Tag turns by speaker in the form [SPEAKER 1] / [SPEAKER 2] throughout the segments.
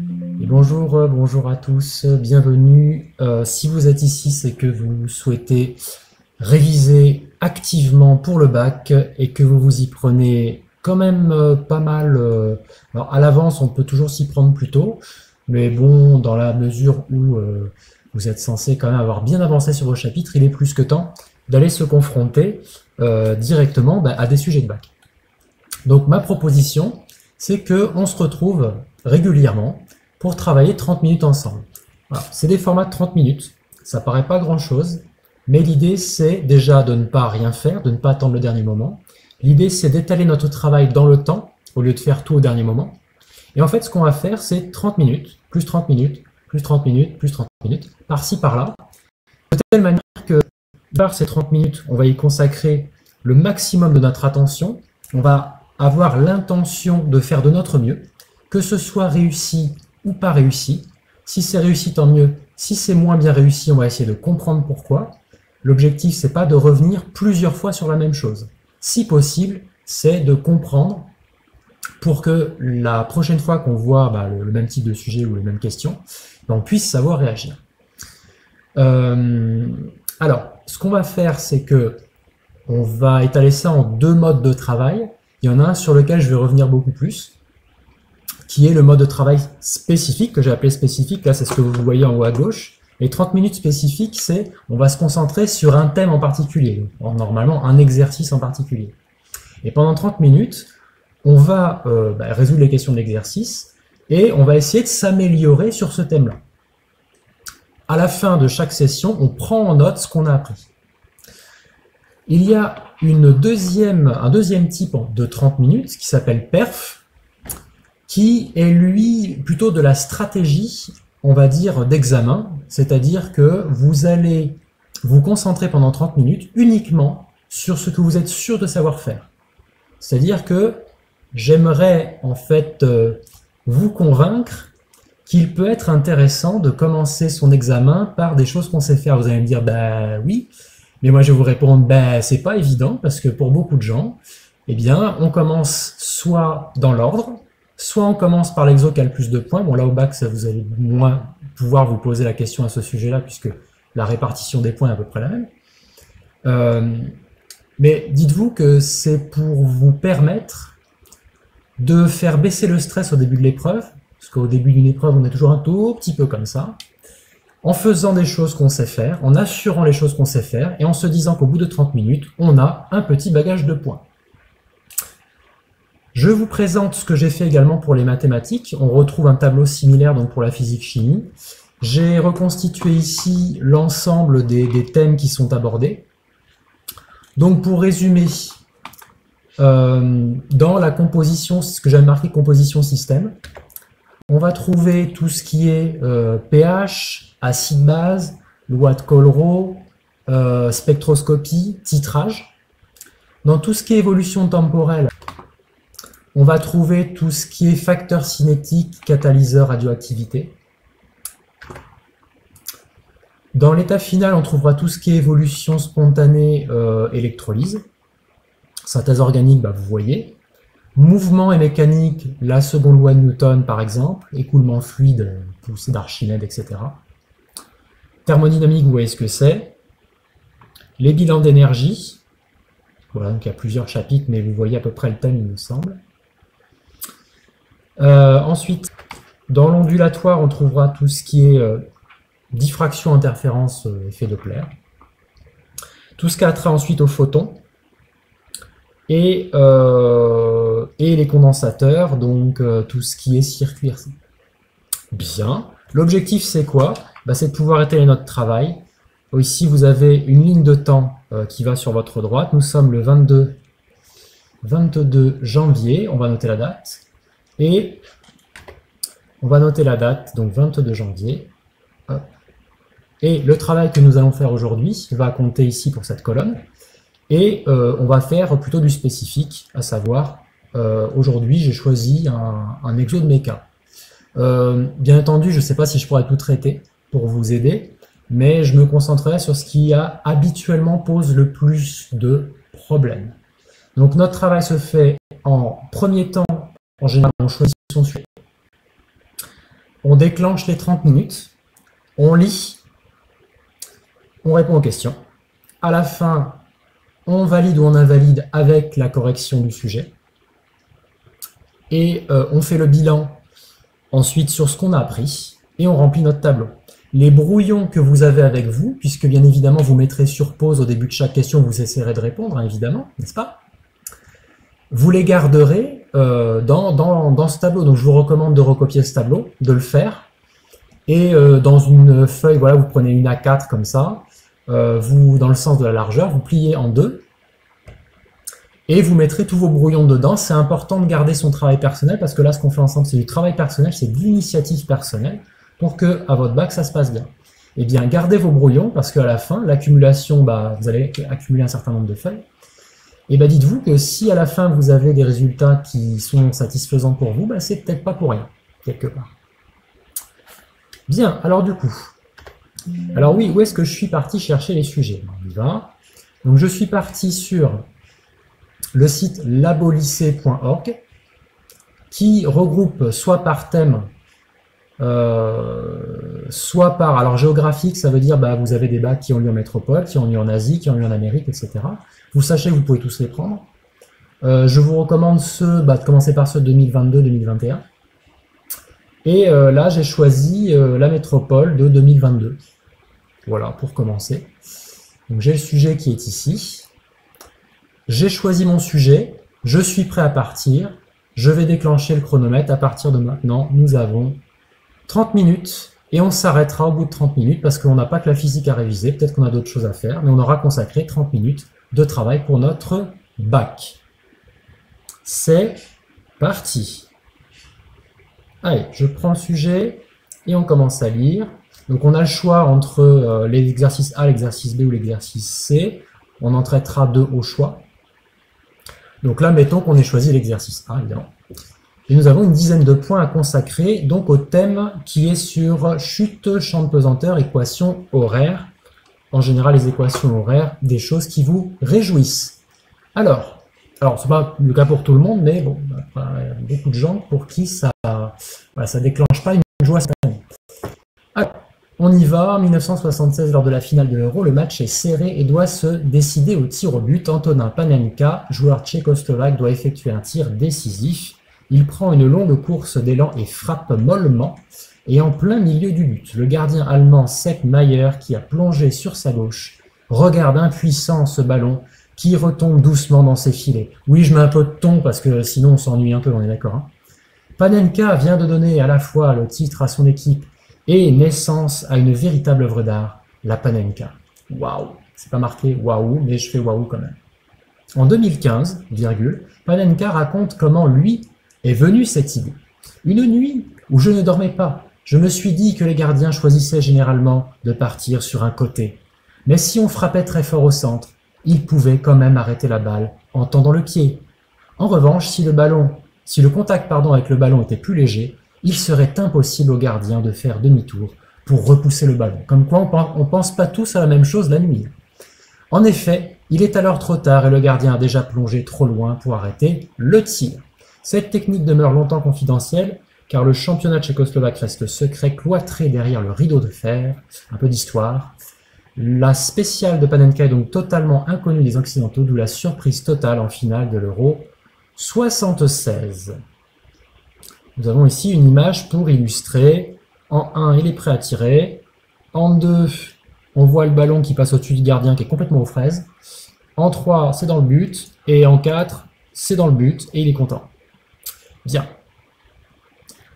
[SPEAKER 1] Et bonjour, bonjour à tous, bienvenue. Si vous êtes ici, c'est que vous souhaitez réviser activement pour le bac et que vous vous y prenez quand même pas mal. Alors à l'avance, on peut toujours s'y prendre plus tôt, mais bon, dans la mesure où vous êtes censé quand même avoir bien avancé sur vos chapitres, il est plus que temps d'aller se confronter directement à des sujets de bac. Donc ma proposition, c'est qu'on se retrouve régulièrement pour travailler 30 minutes ensemble. Voilà. C'est des formats de 30 minutes, ça paraît pas grand-chose, mais l'idée c'est déjà de ne pas rien faire, de ne pas attendre le dernier moment. L'idée c'est d'étaler notre travail dans le temps, au lieu de faire tout au dernier moment. Et en fait, ce qu'on va faire, c'est 30 minutes, plus 30 minutes, plus 30 minutes, plus 30 minutes, par-ci, par-là, de telle manière que par ces 30 minutes, on va y consacrer le maximum de notre attention, on va avoir l'intention de faire de notre mieux, que ce soit réussi ou pas réussi. Si c'est réussi, tant mieux. Si c'est moins bien réussi, on va essayer de comprendre pourquoi. L'objectif, c'est pas de revenir plusieurs fois sur la même chose. Si possible, c'est de comprendre pour que la prochaine fois qu'on voit le même type de sujet ou les mêmes questions, on puisse savoir réagir. Alors, ce qu'on va faire, c'est que on va étaler ça en deux modes de travail. Il y en a un sur lequel je vais revenir beaucoup plus, qui est le mode de travail spécifique, que j'ai appelé spécifique. Là, c'est ce que vous voyez en haut à gauche. Les 30 minutes spécifiques, c'est on va se concentrer sur un thème en particulier, normalement un exercice en particulier. Et pendant 30 minutes, on va résoudre les questions de l'exercice et on va essayer de s'améliorer sur ce thème-là. À la fin de chaque session, on prend en note ce qu'on a appris. Il y a un deuxième type de 30 minutes qui s'appelle PERF, qui est lui plutôt de la stratégie, on va dire, d'examen, c'est-à-dire que vous allez vous concentrer pendant 30 minutes uniquement sur ce que vous êtes sûr de savoir faire. C'est-à-dire que j'aimerais en fait vous convaincre qu'il peut être intéressant de commencer son examen par des choses qu'on sait faire. Vous allez me dire, bah oui, mais moi je vais vous répondre, bah c'est pas évident, parce que pour beaucoup de gens, eh bien, on commence soit dans l'ordre, soit on commence par l'exo qui a le plus de points. Bon, là au bac, ça, vous allez moins pouvoir vous poser la question à ce sujet-là, puisque la répartition des points est à peu près la même. Mais dites-vous que c'est pour vous permettre de faire baisser le stress au début de l'épreuve, parce qu'au début d'une épreuve, on est toujours un tout petit peu comme ça, en faisant des choses qu'on sait faire, en assurant les choses qu'on sait faire, et en se disant qu'au bout de 30 minutes, on a un petit bagage de points. Je vous présente ce que j'ai fait également pour les mathématiques. On retrouve un tableau similaire donc pour la physique-chimie. J'ai reconstitué ici l'ensemble des thèmes qui sont abordés. Donc pour résumer, dans la composition, ce que j'avais marqué composition système, on va trouver tout ce qui est pH, acide-base, loi de Colero, spectroscopie, titrage. Dans tout ce qui est évolution temporelle, on va trouver tout ce qui est facteur cinétique, catalyseur, radioactivité. Dans l'état final, on trouvera tout ce qui est évolution spontanée, électrolyse. Synthèse organique, vous voyez. Mouvement et mécanique, la seconde loi de Newton par exemple. Écoulement fluide, poussée d'Archimède, etc. Thermodynamique, vous voyez ce que c'est. Les bilans d'énergie. Voilà, donc il y a plusieurs chapitres, mais vous voyez à peu près le thème, il me semble. Ensuite, dans l'ondulatoire, on trouvera tout ce qui est diffraction, interférence, effet Doppler. Tout ce qui a trait ensuite aux photons. Et les condensateurs, donc tout ce qui est circuit RC. Bien. L'objectif, c'est quoi? C'est de pouvoir étaler notre travail. Ici, vous avez une ligne de temps qui va sur votre droite. Nous sommes le 22 janvier. On va noter la date. Et on va noter la date, donc 22 janvier. Hop. Et le travail que nous allons faire aujourd'hui va compter ici pour cette colonne. Et on va faire plutôt du spécifique, à savoir, aujourd'hui j'ai choisi un exo de méca. Bien entendu, je ne sais pas si je pourrais tout traiter pour vous aider, mais je me concentrerai sur ce qui habituellement pose le plus de problèmes. Donc notre travail se fait en premier temps, en général on choisit son sujet. on déclenche les 30 minutes, on lit, on répond aux questions. À la fin, on valide ou on invalide avec la correction du sujet. Et on fait le bilan ensuite sur ce qu'on a appris et on remplit notre tableau. Les brouillons que vous avez avec vous, puisque bien évidemment vous mettrez sur pause au début de chaque question, vous essaierez de répondre, hein, évidemment, n'est-ce pas? Vous les garderez dans ce tableau. Donc je vous recommande de recopier ce tableau, de le faire. Et dans une feuille, voilà, vous prenez une A4 comme ça, vous, dans le sens de la largeur, vous pliez en deux. Et vous mettrez tous vos brouillons dedans. C'est important de garder son travail personnel parce que là, ce qu'on fait ensemble, c'est du travail personnel, c'est de l'initiative personnelle pour que à votre bac, ça se passe bien. Eh bien, gardez vos brouillons parce qu'à la fin, l'accumulation, vous allez accumuler un certain nombre de feuilles. Et dites-vous que si à la fin, vous avez des résultats qui sont satisfaisants pour vous, c'est peut-être pas pour rien, quelque part. Bien, alors du coup. Alors oui, où est-ce que je suis parti chercher les sujets? On y va. Donc je suis parti sur le site labolycée.org qui regroupe soit par thème, soit par, alors géographique, ça veut dire vous avez des bacs qui ont lieu en métropole, qui ont lieu en Asie, qui ont lieu en Amérique, etc. Vous sachez que vous pouvez tous les prendre. Je vous recommande ceux, de commencer par ceux de 2022-2021. Et là, j'ai choisi la métropole de 2022. Voilà, pour commencer. Donc j'ai le sujet qui est ici. J'ai choisi mon sujet, je suis prêt à partir, je vais déclencher le chronomètre. À partir de maintenant, nous avons 30 minutes et on s'arrêtera au bout de 30 minutes parce qu'on n'a pas que la physique à réviser, peut-être qu'on a d'autres choses à faire, mais on aura consacré 30 minutes de travail pour notre bac. C'est parti. Allez, je prends le sujet et on commence à lire. Donc on a le choix entre l'exercice A, l'exercice B ou l'exercice C. On en traitera deux au choix. Donc là, mettons qu'on ait choisi l'exercice A, évidemment. Et nous avons une dizaine de points à consacrer, donc au thème qui est sur chute, champ de pesanteur, équation horaire. En général, les équations horaires, des choses qui vous réjouissent. Alors c'est pas le cas pour tout le monde, mais bon, il y a beaucoup de gens pour qui ça déclenche pas une joie spontanée. Alors, on y va. En 1976, lors de la finale de l'Euro, le match est serré et doit se décider au tir au but. Antonin Panenka, joueur tchécoslovaque, doit effectuer un tir décisif. Il prend une longue course d'élan et frappe mollement. Et en plein milieu du but, le gardien allemand Sepp Maier, qui a plongé sur sa gauche, regarde impuissant ce ballon qui retombe doucement dans ses filets. Oui, je mets un peu de ton parce que sinon on s'ennuie un peu, on est d'accord, hein. Panenka vient de donner à la fois le titre à son équipe et naissance à une véritable œuvre d'art, la Panenka. Waouh, c'est pas marqué waouh, mais je fais waouh quand même. En 2015, Panenka raconte comment lui est venue cette idée. Une nuit où je ne dormais pas, je me suis dit que les gardiens choisissaient généralement de partir sur un côté. Mais si on frappait très fort au centre, ils pouvaient quand même arrêter la balle en tendant le pied. En revanche, si le contact avec le ballon était plus léger, il serait impossible au gardien de faire demi-tour pour repousser le ballon. Comme quoi, on pense pas tous à la même chose la nuit. En effet, il est alors trop tard et le gardien a déjà plongé trop loin pour arrêter le tir. Cette technique demeure longtemps confidentielle, car le championnat tchécoslovaque reste secret, cloîtré derrière le rideau de fer. Un peu d'histoire. La spéciale de Panenka est donc totalement inconnue des Occidentaux, d'où la surprise totale en finale de l'Euro 76. Nous avons ici une image pour illustrer. En 1, il est prêt à tirer. En 2, on voit le ballon qui passe au-dessus du gardien qui est complètement aux fraises. En 3, c'est dans le but. Et en 4, c'est dans le but et il est content. Bien.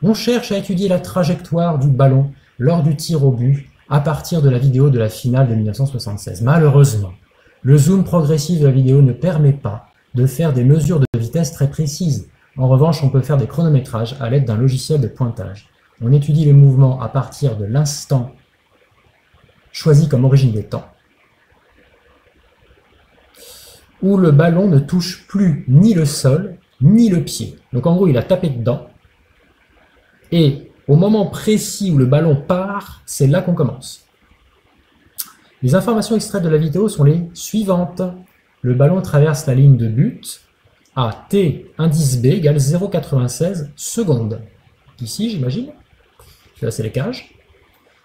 [SPEAKER 1] On cherche à étudier la trajectoire du ballon lors du tir au but à partir de la vidéo de la finale de 1976. Malheureusement, le zoom progressif de la vidéo ne permet pas de faire des mesures de vitesse très précises. En revanche, on peut faire des chronométrages à l'aide d'un logiciel de pointage. On étudie le mouvement à partir de l'instant choisi comme origine des temps, où le ballon ne touche plus ni le sol, ni le pied. Donc en gros, il a tapé dedans, et au moment précis où le ballon part, c'est là qu'on commence. Les informations extraites de la vidéo sont les suivantes. Le ballon traverse la ligne de but à t indice b égale 0,96 secondes. Ici, j'imagine. là c'est les cages.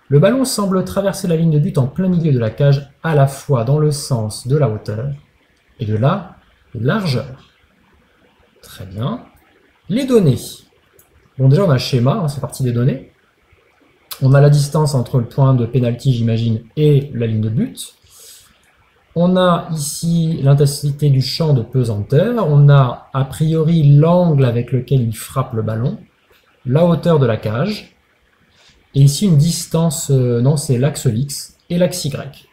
[SPEAKER 1] Le ballon semble traverser la ligne de but en plein milieu de la cage, à la fois dans le sens de la hauteur et de la largeur. Très bien. Les données. Bon, déjà on a le schéma, hein, c'est parti des données. On a la distance entre le point de pénalty, j'imagine, et la ligne de but. On a ici l'intensité du champ de pesanteur. On a a priori l'angle avec lequel il frappe le ballon, la hauteur de la cage. Et ici une distance, non c'est l'axe X et l'axe Y,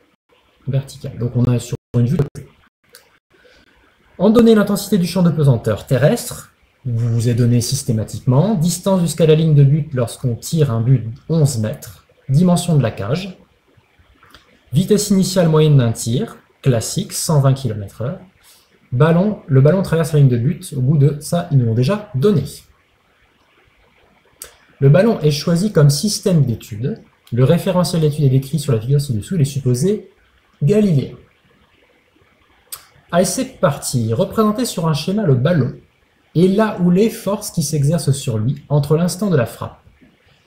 [SPEAKER 1] vertical. Donc on a sur une vue de côté. En donné l'intensité du champ de pesanteur terrestre, vous est donné systématiquement, distance jusqu'à la ligne de but lorsqu'on tire un but 11 mètres, dimension de la cage, vitesse initiale moyenne d'un tir, classique, 120 km/h, le ballon traverse la ligne de but, au bout de ça, ils nous l'ont déjà donné. Le ballon est choisi comme système d'étude. Le référentiel d'étude est décrit sur la figure ci-dessous. Il est supposé galiléen. Allez, c'est parti. Représenter sur un schéma le ballon et là où les forces qui s'exercent sur lui entre l'instant de la frappe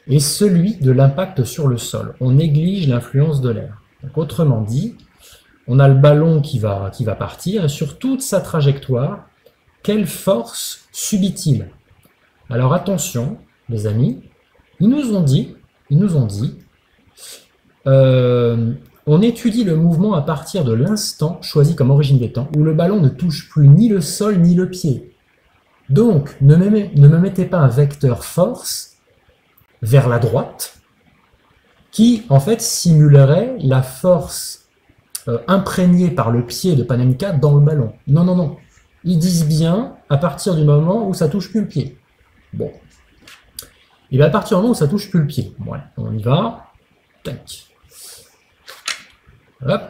[SPEAKER 1] et celui de l'impact sur le sol. On néglige l'influence de l'air. Autrement dit, on a le ballon qui va partir et sur toute sa trajectoire, quelle force subit-il? Alors attention, les amis, ils nous ont dit, on étudie le mouvement à partir de l'instant choisi comme origine des temps, où le ballon ne touche plus ni le sol ni le pied. Donc, ne me mettez pas un vecteur force vers la droite, qui en fait simulerait la force imprégnée par le pied de Panenka dans le ballon. Non, non, non. Ils disent bien à partir du moment où ça touche plus le pied. Bon. Et bien à partir du moment où ça touche plus le pied. Voilà, on y va. Tac. Hop.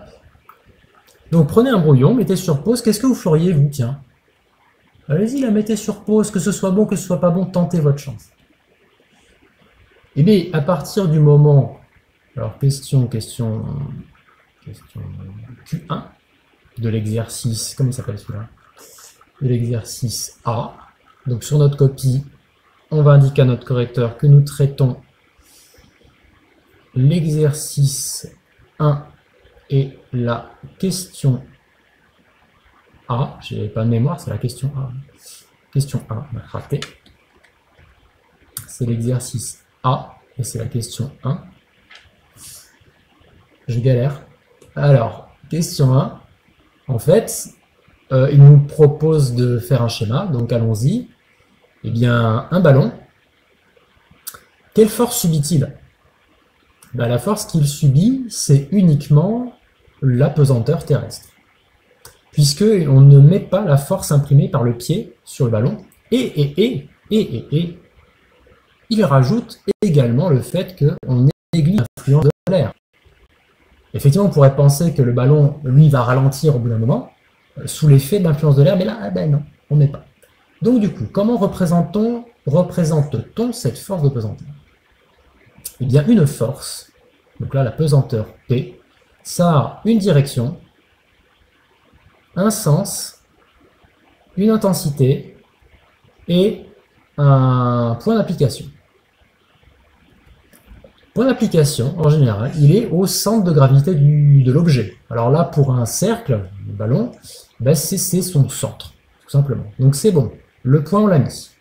[SPEAKER 1] Donc prenez un brouillon, mettez sur pause. Qu'est-ce que vous feriez, vous? Tiens. Allez-y, la mettez sur pause, que ce soit bon, que ce soit pas bon, tentez votre chance. Et bien, à partir du moment... Alors, question Q1 de l'exercice... Comment il s'appelle celui-là? De l'exercice A. Donc sur notre copie, on va indiquer à notre correcteur que nous traitons l'exercice 1 et la question A. J'ai pas de mémoire, c'est la question A. Question 1, on a raté. C'est l'exercice A et c'est la question 1. Je galère. Alors, question 1. En fait, il nous propose de faire un schéma, donc allons-y. Eh bien, un ballon, quelle force subit-il? Ben, la force qu'il subit, c'est uniquement la pesanteur terrestre. Puisqu'on ne met pas la force imprimée par le pied sur le ballon. Et il rajoute également le fait qu'on néglige l'influence de l'air. Effectivement, on pourrait penser que le ballon, lui, va ralentir au bout d'un moment, sous l'effet de l'influence de l'air, mais là, ben non, on ne met pas. Donc du coup, comment représente-t-on cette force de pesanteur? Eh bien, une force, donc là la pesanteur P, ça a une direction, un sens, une intensité et un point d'application. Point d'application, en général, il est au centre de gravité de l'objet. Alors là, pour un cercle, le ballon, ben c'est son centre, tout simplement. Donc c'est bon. Le point, on l'a mis.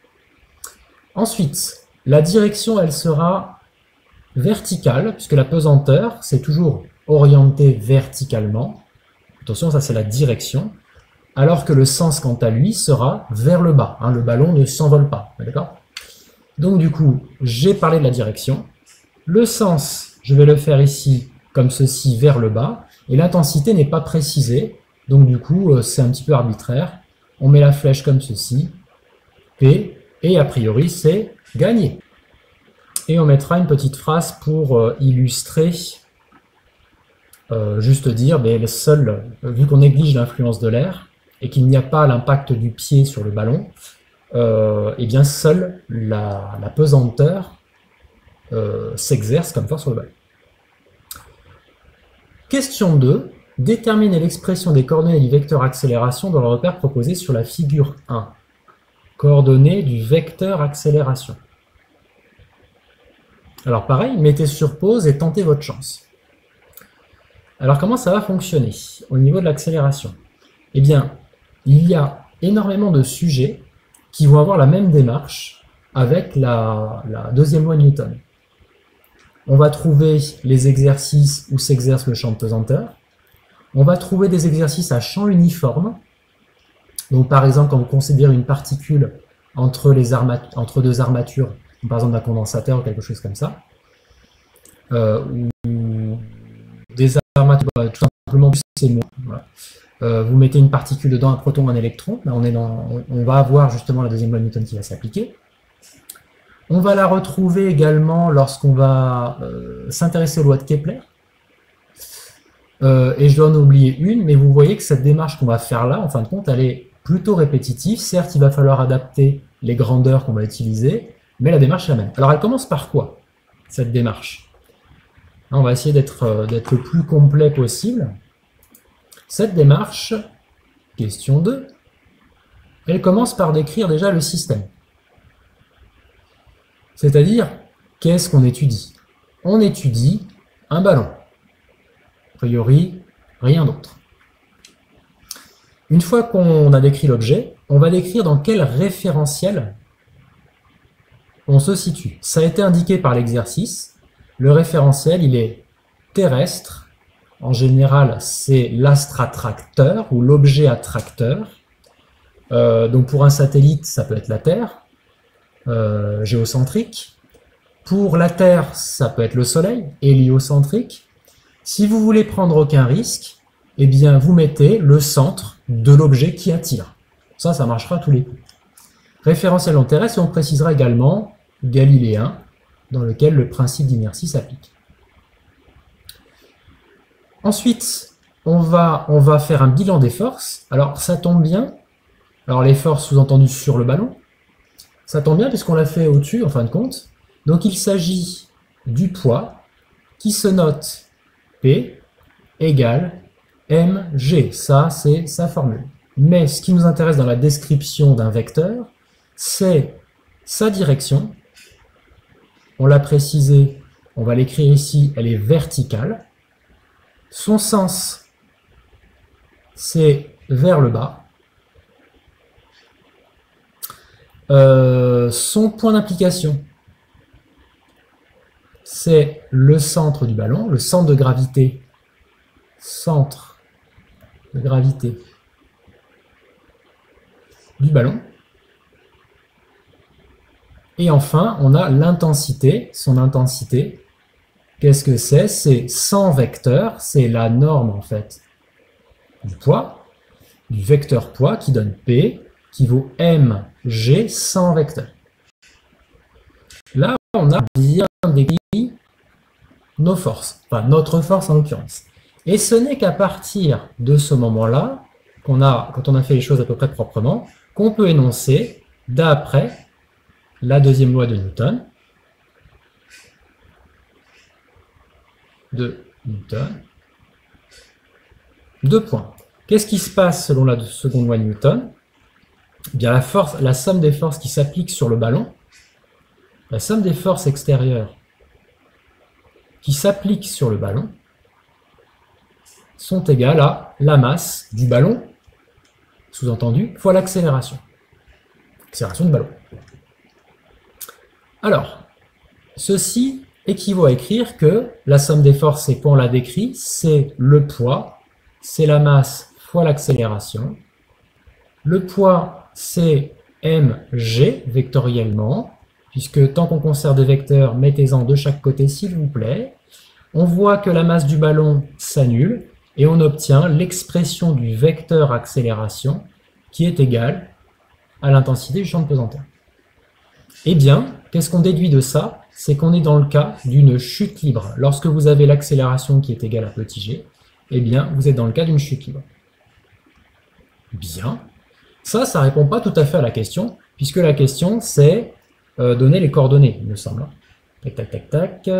[SPEAKER 1] Ensuite, la direction, elle sera verticale, puisque la pesanteur, c'est toujours orienté verticalement. Attention, ça c'est la direction. Alors que le sens, quant à lui, sera vers le bas. Hein, le ballon ne s'envole pas. D'accord? Donc du coup, j'ai parlé de la direction. Le sens, je vais le faire ici, comme ceci, vers le bas. Et l'intensité n'est pas précisée. Donc du coup, c'est un petit peu arbitraire. On met la flèche comme ceci. P, et a priori c'est gagné. Et on mettra une petite phrase pour illustrer, juste dire, mais vu qu'on néglige l'influence de l'air et qu'il n'y a pas l'impact du pied sur le ballon, eh bien seule la pesanteur s'exerce comme force sur le ballon. Question 2. Déterminez l'expression des coordonnées du vecteur accélération dans le repère proposé sur la figure 1. Coordonnées du vecteur accélération. Alors pareil, mettez sur pause et tentez votre chance. Alors comment ça va fonctionner au niveau de l'accélération? Eh bien, il y a énormément de sujets qui vont avoir la même démarche avec la deuxième loi de Newton. On va trouver les exercices où s'exerce le champ de pesanteur. On va trouver des exercices à champ uniforme. Donc par exemple, quand vous considérez une particule entre deux armatures, par exemple un condensateur ou quelque chose comme ça, ou des armatures, tout simplement plus c'est moins. Voilà. Vous mettez une particule dedans, un proton, un électron, là on va avoir justement la deuxième loi de Newton qui va s'appliquer. On va la retrouver également lorsqu'on va s'intéresser aux lois de Kepler. Et je dois en oublier une, mais vous voyez que cette démarche qu'on va faire là, en fin de compte, elle est plutôt répétitive. Certes, il va falloir adapter les grandeurs qu'on va utiliser, mais la démarche est la même. Alors elle commence par quoi, cette démarche? On va essayer d'être le plus complet possible. Cette démarche, question 2, elle commence par décrire déjà le système. C'est-à-dire, qu'est-ce qu'on étudie? On étudie un ballon. A priori, rien d'autre. Une fois qu'on a décrit l'objet, on va décrire dans quel référentiel on se situe. Ça a été indiqué par l'exercice. Le référentiel, il est terrestre. En général, c'est l'astre attracteur ou l'objet attracteur. Donc pour un satellite, ça peut être la Terre, géocentrique. Pour la Terre, ça peut être le Soleil, héliocentrique. Si vous voulez prendre aucun risque, eh bien vous mettez le centre de l'objet qui attire. Ça marchera à tous les coups. Référentiel non terrestre, et on précisera également galiléen, dans lequel le principe d'inertie s'applique. Ensuite, on va faire un bilan des forces. Alors ça tombe bien. Alors les forces sous-entendues sur le ballon, ça tombe bien puisqu'on l'a fait au-dessus en fin de compte. Donc il s'agit du poids qui se note P égale mg. Ça, c'est sa formule. Mais ce qui nous intéresse dans la description d'un vecteur, c'est sa direction. On l'a précisé, on va l'écrire ici, elle est verticale. Son sens, c'est vers le bas. Son point d'application, c'est le centre du ballon, le centre de gravité du ballon. Et enfin, on a l'intensité, son intensité. Qu'est-ce que c'est? C'est 100 vecteurs, c'est la norme en fait du poids, du vecteur poids qui donne P, qui vaut mg 100 vecteurs. Là, on a bien décrit nos forces, enfin notre force en l'occurrence. Et ce n'est qu'à partir de ce moment-là, quand on a fait les choses à peu près proprement, qu'on peut énoncer, d'après la deuxième loi de Newton, deux points. Qu'est-ce qui se passe selon la seconde loi de Newton? Eh bien, la somme des forces qui s'appliquent sur le ballon, la somme des forces extérieures qui s'appliquent sur le ballon sont égales à la masse du ballon, sous-entendu, fois l'accélération. Accélération du ballon. Alors, ceci équivaut à écrire que la somme des forces, c'est quoi on l'a décrit, c'est le poids, c'est la masse fois l'accélération. Le poids, c'est mg vectoriellement, puisque tant qu'on conserve des vecteurs, mettez-en de chaque côté s'il vous plaît. On voit que la masse du ballon s'annule, et on obtient l'expression du vecteur accélération qui est égale à l'intensité du champ de pesanteur. Eh bien, qu'est-ce qu'on déduit de ça? C'est qu'on est dans le cas d'une chute libre. Lorsque vous avez l'accélération qui est égale à petit g, eh bien, vous êtes dans le cas d'une chute libre. Bien. Ça ne répond pas tout à fait à la question, puisque la question, c'est donner les coordonnées, il me semble. Tac, tac, tac, tac.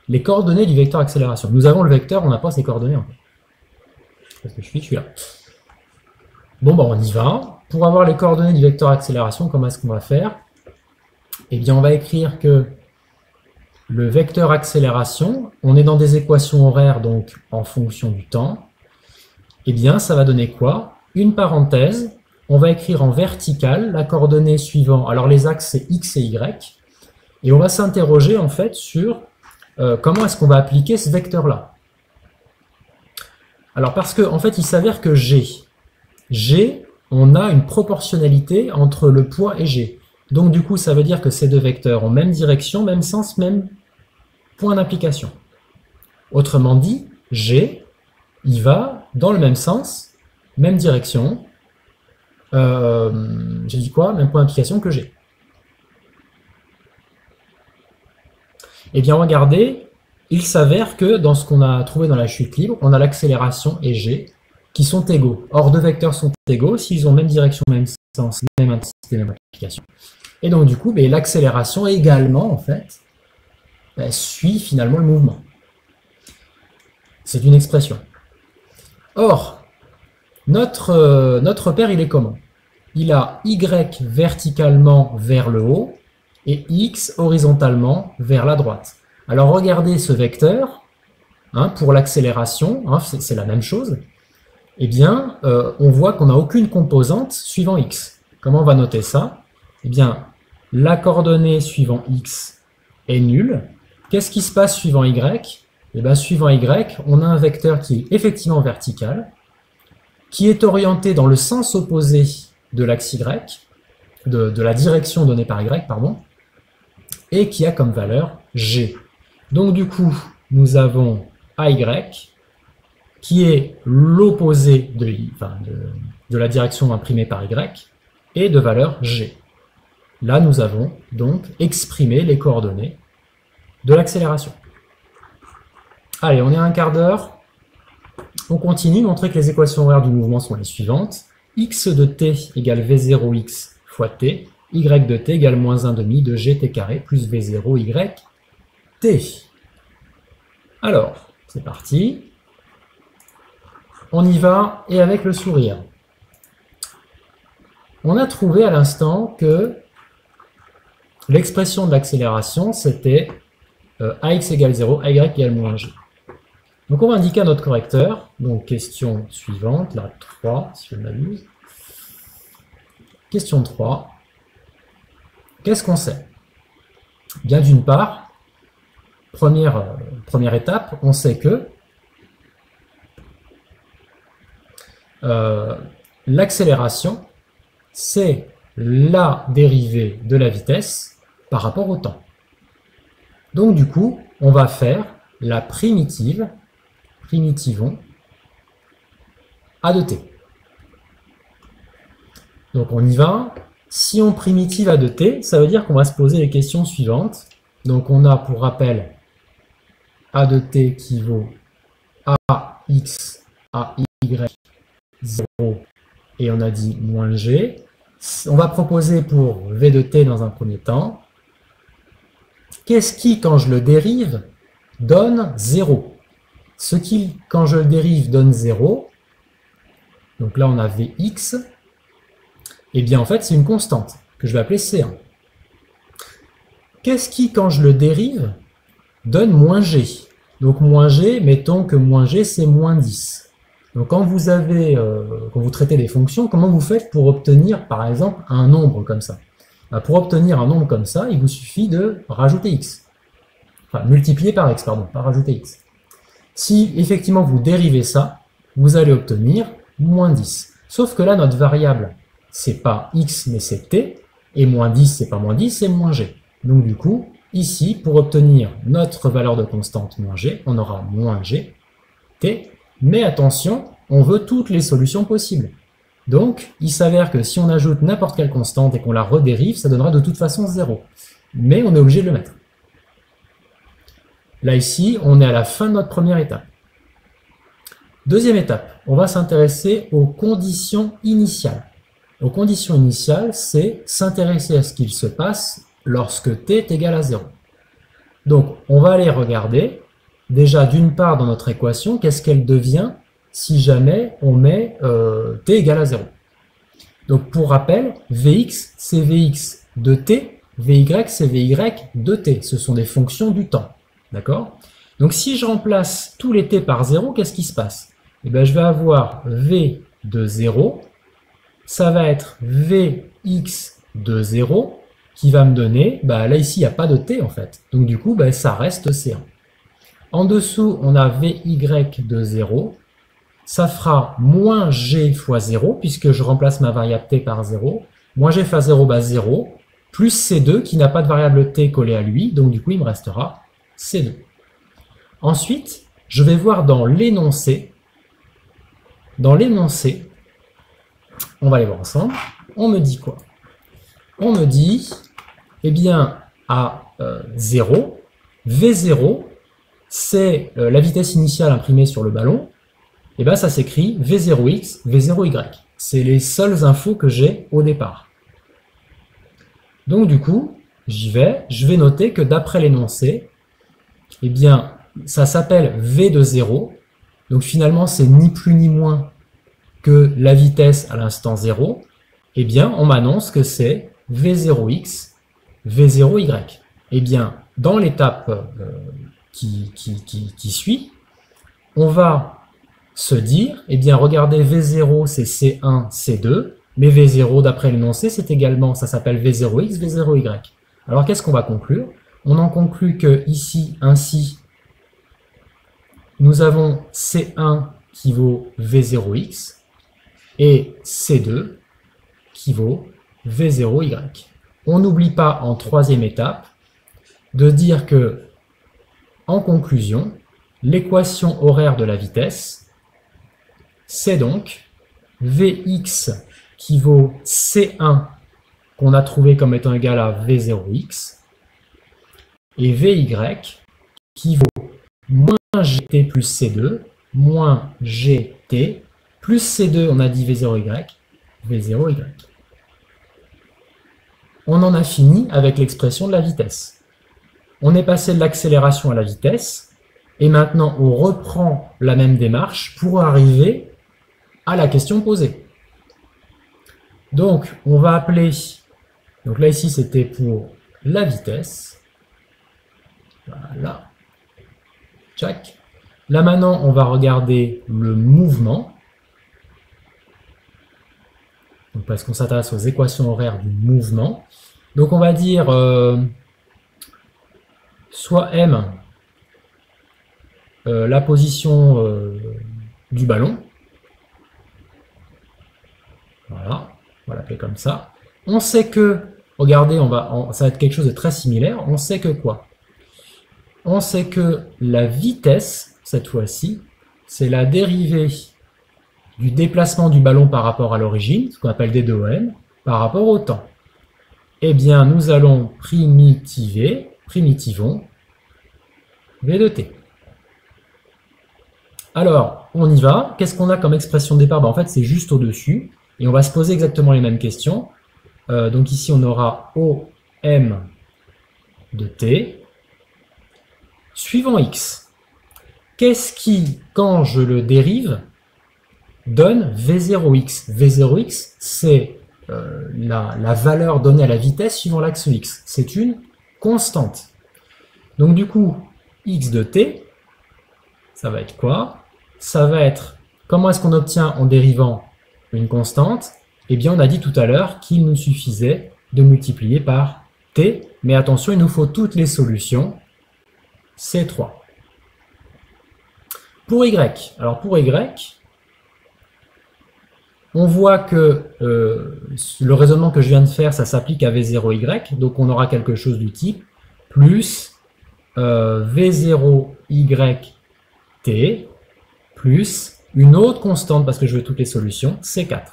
[SPEAKER 1] Les coordonnées du vecteur accélération. Nous avons le vecteur, on n'a pas ses coordonnées encore. Parce que je suis là. Bon, ben, on y va. Pour avoir les coordonnées du vecteur accélération, comment est-ce qu'on va faire? Eh bien, on va écrire que le vecteur accélération, on est dans des équations horaires, donc en fonction du temps, eh bien ça va donner quoi? Une parenthèse, on va écrire en vertical la coordonnée suivant, alors les axes c'est x et y, et on va s'interroger en fait sur comment est-ce qu'on va appliquer ce vecteur-là. Alors parce que en fait il s'avère que G, on a une proportionnalité entre le poids et G. Donc du coup ça veut dire que ces deux vecteurs ont même direction, même sens, même point d'application. Autrement dit, G, il va dans le même sens, même direction, j'ai dit quoi? Même point d'application que G. Eh bien regardez, il s'avère que dans ce qu'on a trouvé dans la chute libre, on a l'accélération et G qui sont égaux. Or, deux vecteurs sont égaux s'ils ont même direction, même sens, même intensité, même application. Et donc du coup, l'accélération également, en fait, suit finalement le mouvement. C'est une expression. Or, notre paire, il est comment? Il a y verticalement vers le haut et x horizontalement vers la droite. Alors regardez ce vecteur, pour l'accélération, c'est la même chose, eh bien, on voit qu'on n'a aucune composante suivant x. Comment on va noter ça? Eh bien, la coordonnée suivant x est nulle. Qu'est-ce qui se passe suivant y? Eh bien, suivant y, on a un vecteur qui est effectivement vertical, qui est orienté dans le sens opposé de l'axe y, de la direction donnée par y, pardon, et qui a comme valeur g. Donc du coup, nous avons AY, qui est l'opposé de la direction imprimée par Y, et de valeur G. Là, nous avons donc exprimé les coordonnées de l'accélération. Allez, on est à un quart d'heure. On continue, montrer que les équations horaires du mouvement sont les suivantes. X de t égale V0x fois t, y de t égale moins 1/2 de gt carré plus V0y t. Alors, c'est parti. On y va, et avec le sourire. On a trouvé à l'instant que l'expression de l'accélération, c'était ax égale 0, ay égale moins g. Donc on va indiquer à notre correcteur, donc question suivante, la 3, si je ne m'abuse. Question 3. Qu'est-ce qu'on sait? Bien d'une part, première étape, on sait que l'accélération, c'est la dérivée de la vitesse par rapport au temps. Donc du coup, on va faire la primitivons a de t. Donc on y va. Si on primitive a de t, ça veut dire qu'on va se poser les questions suivantes. Donc on a pour rappel a de t qui vaut ax, ay, 0, et on a dit moins g. On va proposer pour v de t dans un premier temps. Qu'est-ce qui, quand je le dérive, donne 0? Ce qui, quand je le dérive, donne 0. Donc là, on a vx. Et bien, en fait, c'est une constante que je vais appeler C1. Qu'est-ce qui, quand je le dérive, donne moins g? Donc moins g, mettons que moins g, c'est moins 10. Donc quand vous traitez des fonctions, comment vous faites pour obtenir, par exemple, un nombre comme ça? Pour obtenir un nombre comme ça, il vous suffit de rajouter x. Enfin, multiplier par x, pardon, pas rajouter x. Si effectivement vous dérivez ça, vous allez obtenir moins 10. Sauf que là, notre variable, c'est pas x, mais c'est t, et moins 10, c'est pas moins 10, c'est moins g. Donc du coup, ici, pour obtenir notre valeur de constante moins g, on aura moins g, t, mais attention, on veut toutes les solutions possibles. Donc, il s'avère que si on ajoute n'importe quelle constante et qu'on la redérive, ça donnera de toute façon 0. Mais on est obligé de le mettre. Là, ici, on est à la fin de notre première étape. Deuxième étape, on va s'intéresser aux conditions initiales. Aux conditions initiales, c'est s'intéresser à ce qu'il se passe lorsque t est égal à 0. Donc, on va aller regarder, déjà d'une part dans notre équation, qu'est-ce qu'elle devient si jamais on met t égale à 0. Donc pour rappel, Vx, c'est Vx de t Vy, c'est Vy de t. Ce sont des fonctions du temps. D'accord? Donc si je remplace tous les t par 0, qu'est-ce qui se passe? Eh bien, je vais avoir V de 0, ça va être Vx de 0, qui va me donner, là ici il n'y a pas de t en fait, donc du coup ça reste C1. En dessous on a Vy de 0, ça fera moins g fois 0, puisque je remplace ma variable t par 0, moins g fois 0, 0, plus C2 qui n'a pas de variable t collée à lui, donc du coup il me restera C2. Ensuite, je vais voir dans l'énoncé. Dans l'énoncé, on va aller voir ensemble, on me dit quoi? On me dit, eh bien, à 0, V0, c'est la vitesse initiale imprimée sur le ballon, et bien ça s'écrit V0x, V0y. C'est les seules infos que j'ai au départ. Donc du coup, j'y vais, je vais noter que d'après l'énoncé, eh bien, ça s'appelle V de 0, donc finalement c'est ni plus ni moins que la vitesse à l'instant 0, eh bien on m'annonce que c'est V0x, V0y. Eh bien, dans l'étape qui suit, on va se dire, eh bien regardez, V0 c'est C1, C2, mais V0 d'après l'énoncé c'est également, ça s'appelle V0x, V0y. Alors qu'est-ce qu'on va conclure? On en conclut que ici, ainsi, nous avons C1 qui vaut V0x et C2 qui vaut V0y. On n'oublie pas en troisième étape de dire que, en conclusion, l'équation horaire de la vitesse, c'est donc Vx qui vaut C1 qu'on a trouvé comme étant égal à V0x et Vy qui vaut moins gt plus C2 moins gt plus C2, on a dit V0y, V0y. On en a fini avec l'expression de la vitesse. On est passé de l'accélération à la vitesse, et maintenant on reprend la même démarche pour arriver à la question posée. Donc on va appeler, donc là ici c'était pour la vitesse, voilà, tchac. Là maintenant on va regarder le mouvement, donc parce qu'on s'intéresse aux équations horaires du mouvement. Donc on va dire soit m, la position du ballon, voilà, on va l'appeler comme ça. On sait que, regardez, ça va être quelque chose de très similaire, on sait que quoi? On sait que la vitesse, cette fois-ci, c'est la dérivée du déplacement du ballon par rapport à l'origine, ce qu'on appelle d de OM, par rapport au temps. Eh bien, nous allons primitivons V de t. Alors, on y va. Qu'est-ce qu'on a comme expression de départ? En fait, c'est juste au-dessus. Et on va se poser exactement les mêmes questions. Donc ici, on aura OM de t. Suivant x. Qu'est-ce qui, quand je le dérive, donne V0x? V0x, c'est la valeur donnée à la vitesse suivant l'axe x. C'est une constante. Donc du coup, x de t, ça va être quoi? Ça va être, comment est-ce qu'on obtient en dérivant une constante? Eh bien, on a dit tout à l'heure qu'il nous suffisait de multiplier par t, mais attention, il nous faut toutes les solutions, C3. Pour y, alors pour y, on voit que le raisonnement que je viens de faire, ça s'applique à V0y, donc on aura quelque chose du type plus V0yt plus une autre constante, parce que je veux toutes les solutions, C4.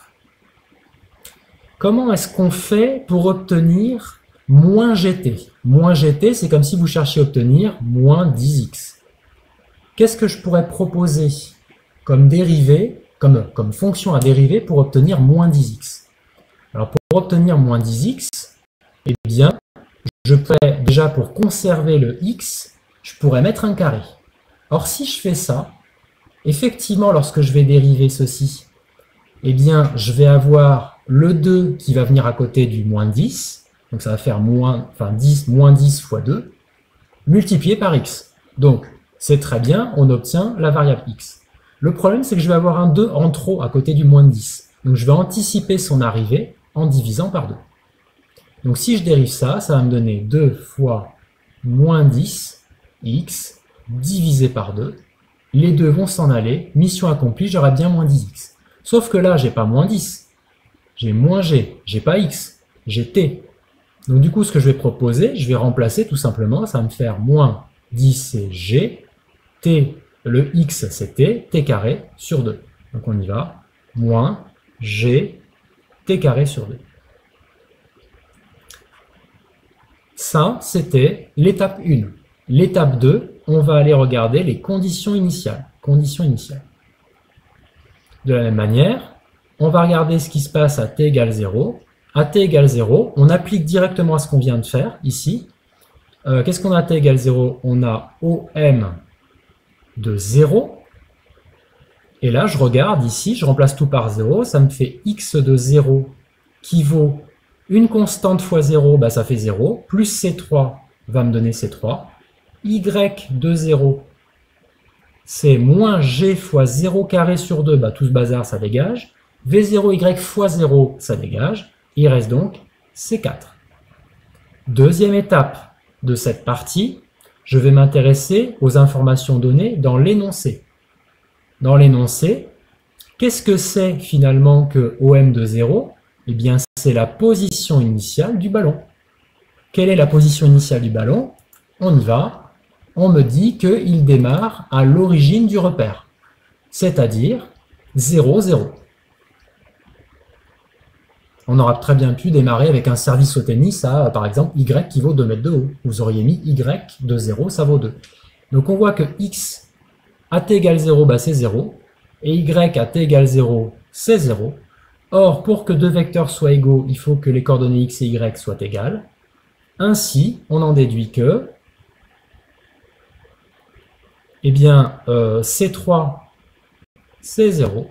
[SPEAKER 1] Comment est-ce qu'on fait pour obtenir moins gt? Moins gt, c'est comme si vous cherchiez à obtenir moins 10x. Qu'est-ce que je pourrais proposer comme dérivée, comme fonction à dériver pour obtenir moins 10x? Alors pour obtenir moins 10x, eh bien, je pourrais, déjà pour conserver le x, je pourrais mettre un carré. Or si je fais ça, effectivement lorsque je vais dériver ceci, eh bien je vais avoir le 2 qui va venir à côté du moins 10, donc ça va faire moins 10 fois 2, multiplié par x. Donc, c'est très bien, on obtient la variable x. Le problème, c'est que je vais avoir un 2 en trop à côté du moins 10. Donc, je vais anticiper son arrivée en divisant par 2. Donc, si je dérive ça, ça va me donner 2 fois moins 10, x, divisé par 2. Les deux vont s'en aller, mission accomplie, j'aurai bien moins 10x. Sauf que là, j'ai pas moins 10, j'ai moins g, j'ai pas x, j'ai t. Donc du coup, ce que je vais proposer, je vais remplacer tout simplement, ça va me faire moins 10 c'est g, t, le x c'est t carré sur 2. Donc on y va, moins g, t carré sur 2. Ça, c'était l'étape 1. L'étape 2, on va aller regarder les conditions initiales. De la même manière, on va regarder ce qui se passe à t égale 0. À t égale 0, on applique directement à ce qu'on vient de faire ici. Qu'est-ce qu'on a à t égale 0? On a OM de 0. Et là, je regarde ici, je remplace tout par 0. Ça me fait x de 0 qui vaut une constante fois 0, bah, ça fait 0. Plus C3 va me donner C3. Y de 0, c'est moins g fois 0 carré sur 2, bah, tout ce bazar, ça dégage. V0y fois 0, ça dégage. Il reste donc C4. Deuxième étape de cette partie, je vais m'intéresser aux informations données dans l'énoncé. Dans l'énoncé, qu'est-ce que c'est finalement que OM de 0? Eh bien, c'est la position initiale du ballon. Quelle est la position initiale du ballon? On y va. On me dit qu'il démarre à l'origine du repère, c'est-à-dire 0, 0. On aurait très bien pu démarrer avec un service au tennis à, par exemple, y qui vaut 2 mètres de haut. Vous auriez mis y de 0, ça vaut 2. Donc on voit que x à t égale 0, bah, c'est 0, et y à t égale 0, c'est 0. Or, pour que deux vecteurs soient égaux, il faut que les coordonnées x et y soient égales. Ainsi, on en déduit que eh bien, C3, c'est 0,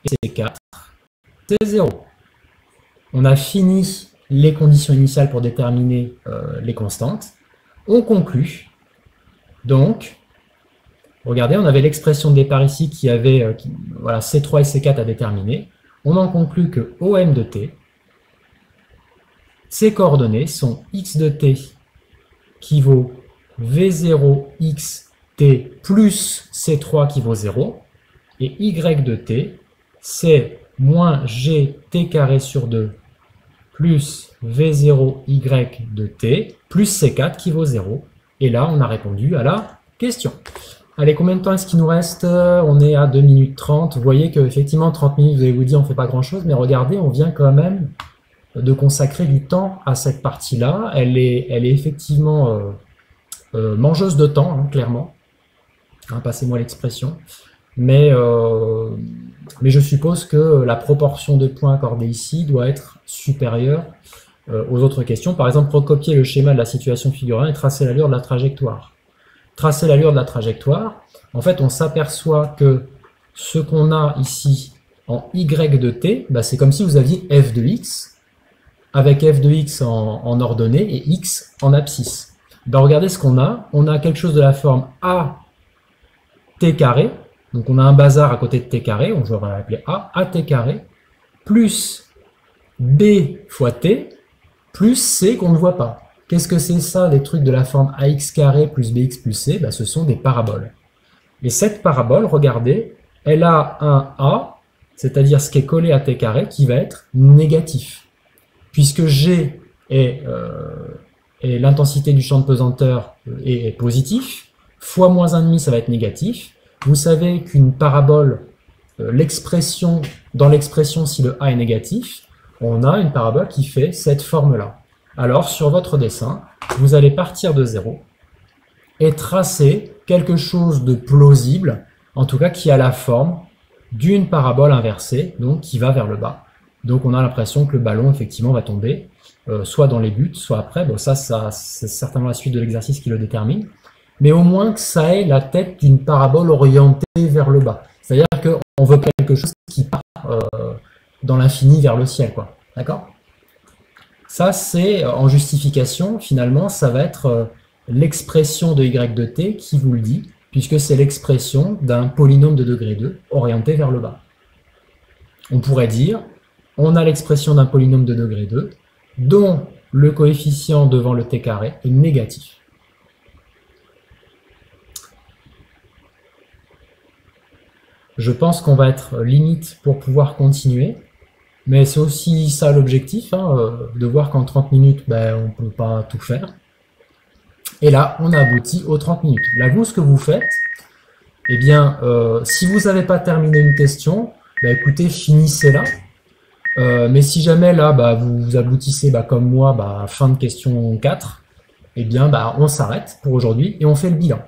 [SPEAKER 1] et C4, c'est 0. On a fini les conditions initiales pour déterminer les constantes. On conclut. Donc, regardez, on avait l'expression de départ ici qui avait voilà, C3 et C4 à déterminer. On en conclut que OM de t, ses coordonnées sont x de t qui vaut V0x t plus C3 qui vaut 0, et y de t, c'est moins gt carré sur 2 plus V0y de t plus C4 qui vaut 0. Et là, on a répondu à la question. Allez, combien de temps est-ce qu'il nous reste? On est à 2 minutes 30. Vous voyez qu'effectivement, 30 minutes, vous allez vous dire, on ne fait pas grand-chose, mais regardez, on vient quand même de consacrer du temps à cette partie-là. Elle est effectivement mangeuse de temps, hein, clairement. Hein, passez-moi l'expression. Mais je suppose que la proportion de points accordés ici doit être supérieure aux autres questions. Par exemple, recopier le schéma de la situation figure 1 et tracer l'allure de la trajectoire. Tracer l'allure de la trajectoire, en fait, on s'aperçoit que ce qu'on a ici en y de t, bah, c'est comme si vous aviez f de x, avec f de x en ordonnée et x en abscisse. Bah, regardez ce qu'on a. On a quelque chose de la forme a t carré, donc on a un bazar à côté de t carré, on va l'appeler a t carré, plus b fois t, plus c qu'on ne voit pas. Qu'est-ce que c'est ça, des trucs de la forme ax carré plus bx plus c? Ben, ce sont des paraboles. Et cette parabole, regardez, elle a un a, c'est-à-dire ce qui est collé à t carré, qui va être négatif. Puisque g est l'intensité du champ de pesanteur est positif, fois moins 1,5, ça va être négatif. Vous savez qu'une parabole, dans l'expression, si le a est négatif, on a une parabole qui fait cette forme-là. Alors, sur votre dessin, vous allez partir de 0 et tracer quelque chose de plausible, en tout cas qui a la forme d'une parabole inversée, donc qui va vers le bas. Donc on a l'impression que le ballon, effectivement, va tomber, soit dans les buts, soit après. Bon, ça c'est certainement la suite de l'exercice qui le détermine. Mais au moins que ça ait la tête d'une parabole orientée vers le bas. C'est-à-dire qu'on veut quelque chose qui part dans l'infini vers le ciel, quoi. D'accord ? Ça, c'est en justification, finalement, ça va être l'expression de y de t qui vous le dit, puisque c'est l'expression d'un polynôme de degré 2 orienté vers le bas. On pourrait dire, on a l'expression d'un polynôme de degré 2 dont le coefficient devant le t carré est négatif. Je pense qu'on va être limite pour pouvoir continuer, mais c'est aussi ça l'objectif, hein, de voir qu'en 30 minutes, ben, on ne peut pas tout faire. Et là, on a abouti aux 30 minutes. Là, vous, ce que vous faites, eh bien, si vous n'avez pas terminé une question, ben, écoutez, finissez-la. Mais si jamais là, bah, vous aboutissez comme moi à fin de question 4, eh bien, on s'arrête pour aujourd'hui et on fait le bilan.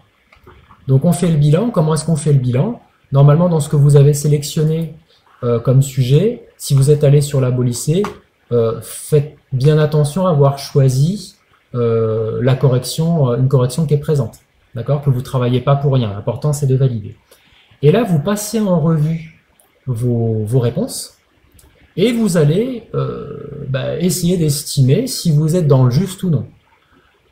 [SPEAKER 1] Donc on fait le bilan. Comment est-ce qu'on fait le bilan? Normalement, dans ce que vous avez sélectionné comme sujet, si vous êtes allé sur Labo Lycée, faites bien attention à avoir choisi une correction qui est présente. D'accord? Que vous ne travaillez pas pour rien. L'important, c'est de valider. Et là, vous passez en revue vos réponses. Et vous allez essayer d'estimer si vous êtes dans le juste ou non.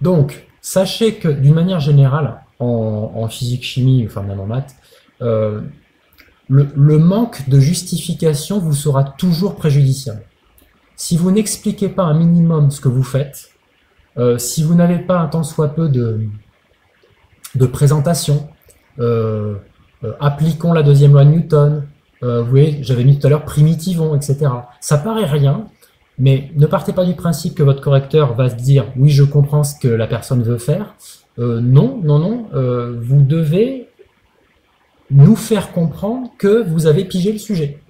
[SPEAKER 1] Donc, sachez que d'une manière générale, en physique-chimie, enfin même en maths, le manque de justification vous sera toujours préjudiciable. Si vous n'expliquez pas un minimum ce que vous faites, si vous n'avez pas un tant soit peu de présentation, appliquons la deuxième loi de Newton, vous voyez, j'avais mis tout à l'heure primitivons, etc. Ça paraît rien, mais ne partez pas du principe que votre correcteur va se dire « oui, je comprends ce que la personne veut faire ». Non, vous devez nous faire comprendre que vous avez pigé le sujet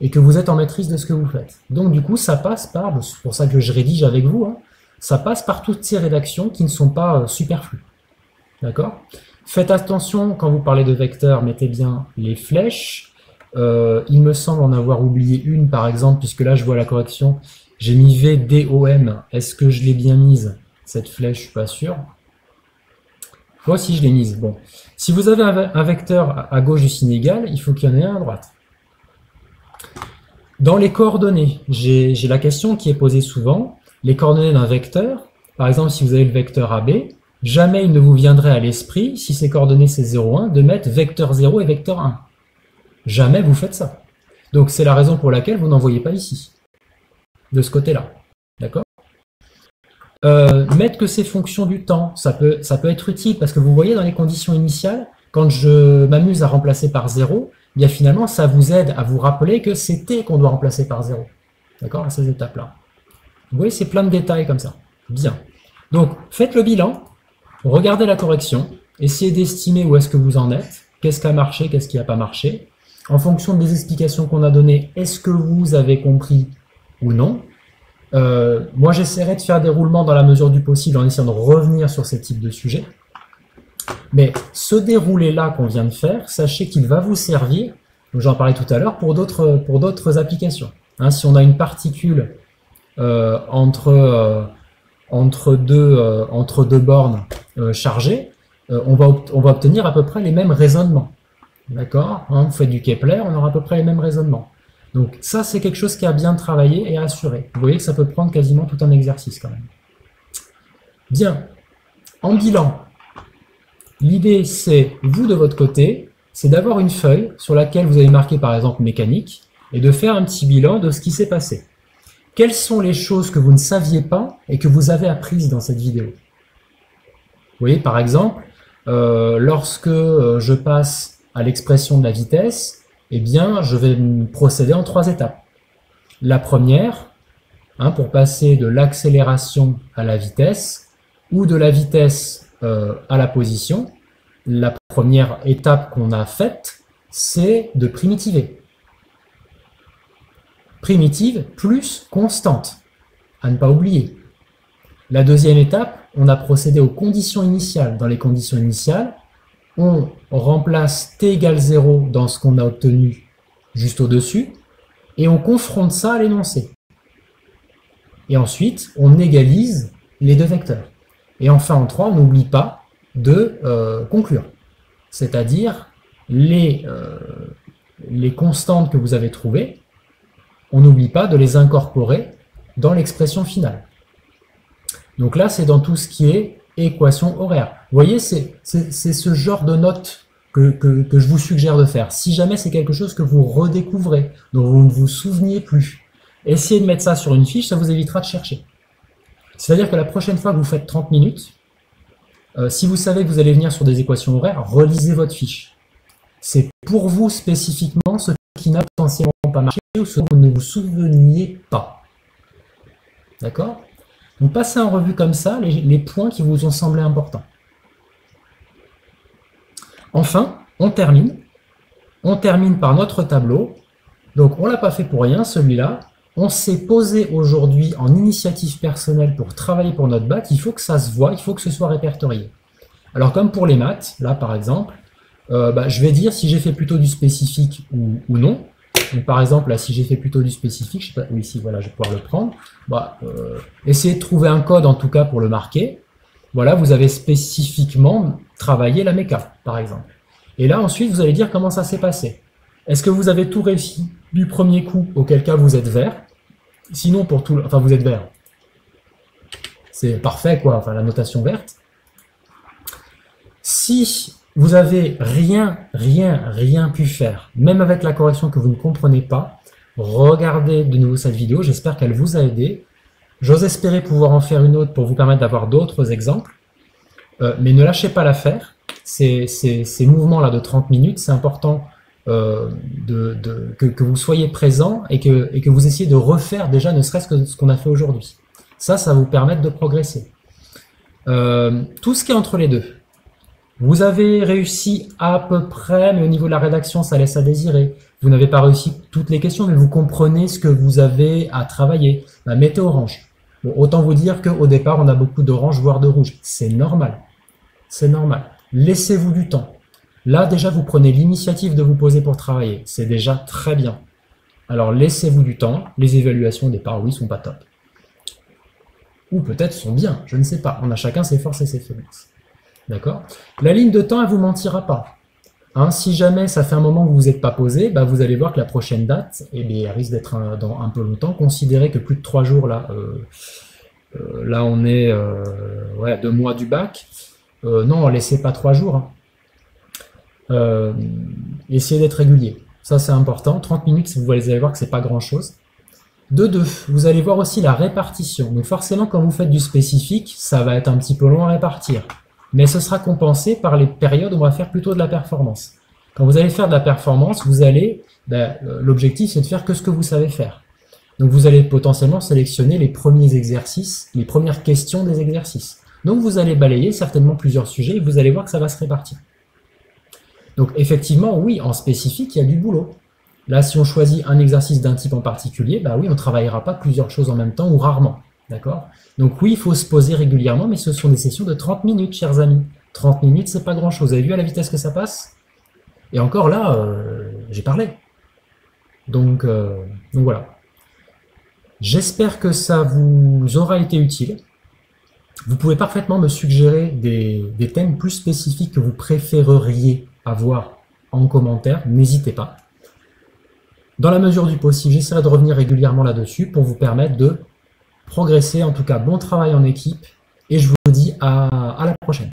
[SPEAKER 1] et que vous êtes en maîtrise de ce que vous faites. Donc du coup, ça passe par, c'est pour ça que je rédige avec vous, hein, ça passe par toutes ces rédactions qui ne sont pas superflues. D'accord? Faites attention, quand vous parlez de vecteurs, mettez bien les flèches. Il me semble en avoir oublié une, par exemple, puisque là, je vois la correction. J'ai mis VDOM. Est-ce que je l'ai bien mise, cette flèche? Je suis pas sûr. Moi aussi, je l'ai mise. Bon. Si vous avez un vecteur à gauche du signe égal, il faut qu'il y en ait un à droite. Dans les coordonnées, j'ai la question qui est posée souvent. Les coordonnées d'un vecteur, par exemple, si vous avez le vecteur AB, jamais il ne vous viendrait à l'esprit, si ces coordonnées c'est 0, 1, de mettre vecteur 0 et vecteur 1. Jamais vous faites ça. Donc c'est la raison pour laquelle vous n'en voyez pas ici, de ce côté-là. D'accord? Mettre que ces fonctions du temps, ça peut être utile, parce que vous voyez dans les conditions initiales, quand je m'amuse à remplacer par 0, bien finalement ça vous aide à vous rappeler que c'est t qu'on doit remplacer par 0. D'accord? À ces étapes-là. Vous voyez, c'est plein de détails comme ça. Bien. Donc faites le bilan, regardez la correction, essayez d'estimer où est-ce que vous en êtes, qu'est-ce qui a marché, qu'est-ce qui n'a pas marché. En fonction des explications qu'on a données, est-ce que vous avez compris ou non? Moi, j'essaierai de faire des roulements dans la mesure du possible en essayant de revenir sur ces types de sujets. Mais ce déroulé-là qu'on vient de faire, sachez qu'il va vous servir, j'en parlais tout à l'heure, pour d'autres applications. Hein, si on a une particule entre deux bornes chargées, on va obtenir à peu près les mêmes raisonnements. D'accord? Hein, vous faites du Kepler, on aura à peu près les mêmes raisonnements. Donc ça, c'est quelque chose qui a bien travaillé et assuré. Vous voyez que ça peut prendre quasiment tout un exercice quand même. Bien. En bilan, l'idée, c'est, vous de votre côté, c'est d'avoir une feuille sur laquelle vous avez marqué par exemple mécanique et de faire un petit bilan de ce qui s'est passé. Quelles sont les choses que vous ne saviez pas et que vous avez apprises dans cette vidéo? Vous voyez, par exemple, lorsque je passe à l'expression de la vitesse, eh bien, je vais procéder en 3 étapes. La première, pour passer de l'accélération à la vitesse, ou de la vitesse à la position, la première étape qu'on a faite, c'est de primitiver. Primitive plus constante, à ne pas oublier. La deuxième étape, on a procédé aux conditions initiales. Dans les conditions initiales, on remplace t égale 0 dans ce qu'on a obtenu juste au-dessus, et on confronte ça à l'énoncé. Et ensuite, on égalise les deux vecteurs. Et enfin, en 3, on n'oublie pas de conclure. C'est-à-dire, les constantes que vous avez trouvées, on n'oublie pas de les incorporer dans l'expression finale. Donc là, c'est dans tout ce qui est équation horaire. Vous voyez, c'est ce genre de notes que je vous suggère de faire. Si jamais c'est quelque chose que vous redécouvrez, dont vous ne vous souveniez plus, essayez de mettre ça sur une fiche, ça vous évitera de chercher. C'est-à-dire que la prochaine fois que vous faites 30 minutes, si vous savez que vous allez venir sur des équations horaires, relisez votre fiche. C'est pour vous spécifiquement ce qui n'a potentiellement pas marché ou ce dont vous ne vous souveniez pas. D'accord? Donc passez en revue comme ça les points qui vous ont semblé importants. Enfin, on termine. On termine par notre tableau. Donc on ne l'a pas fait pour rien, celui-là. On s'est posé aujourd'hui en initiative personnelle pour travailler pour notre bac. Il faut que ça se voit, il faut que ce soit répertorié. Alors comme pour les maths, là par exemple, je vais dire si j'ai fait plutôt du spécifique ou non. Donc, par exemple, là, si j'ai fait plutôt du spécifique, je sais pas, oui, ici, voilà, je vais pouvoir le prendre. Essayez de trouver un code, en tout cas, pour le marquer. Voilà, vous avez spécifiquement travaillé la méca, par exemple. Et là, ensuite, vous allez dire comment ça s'est passé. Est-ce que vous avez tout réussi du premier coup, auquel cas vous êtes vert? Sinon, pour tout, enfin, vous êtes vert. C'est parfait, quoi, enfin, la notation verte. Si vous avez rien pu faire, même avec la correction que vous ne comprenez pas, regardez de nouveau cette vidéo, j'espère qu'elle vous a aidé. J'ose espérer pouvoir en faire une autre pour vous permettre d'avoir d'autres exemples, mais ne lâchez pas l'affaire. Ces mouvements-là de 30 minutes, c'est important que vous soyez présent et que vous essayez de refaire déjà ne serait-ce que ce qu'on a fait aujourd'hui. Ça va vous permettre de progresser. Tout ce qui est entre les deux. Vous avez réussi à peu près, mais au niveau de la rédaction, ça laisse à désirer. Vous n'avez pas réussi toutes les questions, mais vous comprenez ce que vous avez à travailler. Mettez orange. Bon, autant vous dire qu'au départ, on a beaucoup d'orange, voire de rouge. C'est normal. C'est normal. Laissez-vous du temps. Là, déjà, vous prenez l'initiative de vous poser pour travailler. C'est déjà très bien. Alors, laissez-vous du temps. Les évaluations au départ, oui, sont pas top. Ou peut-être sont bien, je ne sais pas. On a chacun ses forces et ses faiblesses. D'accord? La ligne de temps, elle vous mentira pas. Hein, si jamais ça fait un moment que vous n'êtes pas posé, vous allez voir que la prochaine date, elle risque d'être dans un peu longtemps. Considérez que plus de 3 jours, là on est 2 mois du bac. Non, laissez pas 3 jours. Hein. Essayez d'être régulier. Ça, c'est important. 30 minutes, vous allez voir que c'est pas grand-chose. De 2, vous allez voir aussi la répartition. Donc forcément, quand vous faites du spécifique, ça va être un petit peu long à répartir. Mais ce sera compensé par les périodes où on va faire plutôt de la performance. Quand vous allez faire de la performance, vous allez, l'objectif c'est de faire que ce que vous savez faire. Donc vous allez potentiellement sélectionner les premiers exercices, les premières questions des exercices. Donc vous allez balayer certainement plusieurs sujets et vous allez voir que ça va se répartir. Donc effectivement, oui, en spécifique, il y a du boulot. Là, si on choisit un exercice d'un type en particulier, oui, on ne travaillera pas plusieurs choses en même temps ou rarement. D'accord? Donc oui, il faut se poser régulièrement, mais ce sont des sessions de 30 minutes, chers amis. 30 minutes, c'est pas grand-chose. Vous avez vu à la vitesse que ça passe? Et encore là, j'ai parlé. Donc voilà. J'espère que ça vous aura été utile. Vous pouvez parfaitement me suggérer des thèmes plus spécifiques que vous préféreriez avoir en commentaire. N'hésitez pas. Dans la mesure du possible, j'essaierai de revenir régulièrement là-dessus pour vous permettre de progresser. En tout cas, bon travail en équipe et je vous dis à la prochaine.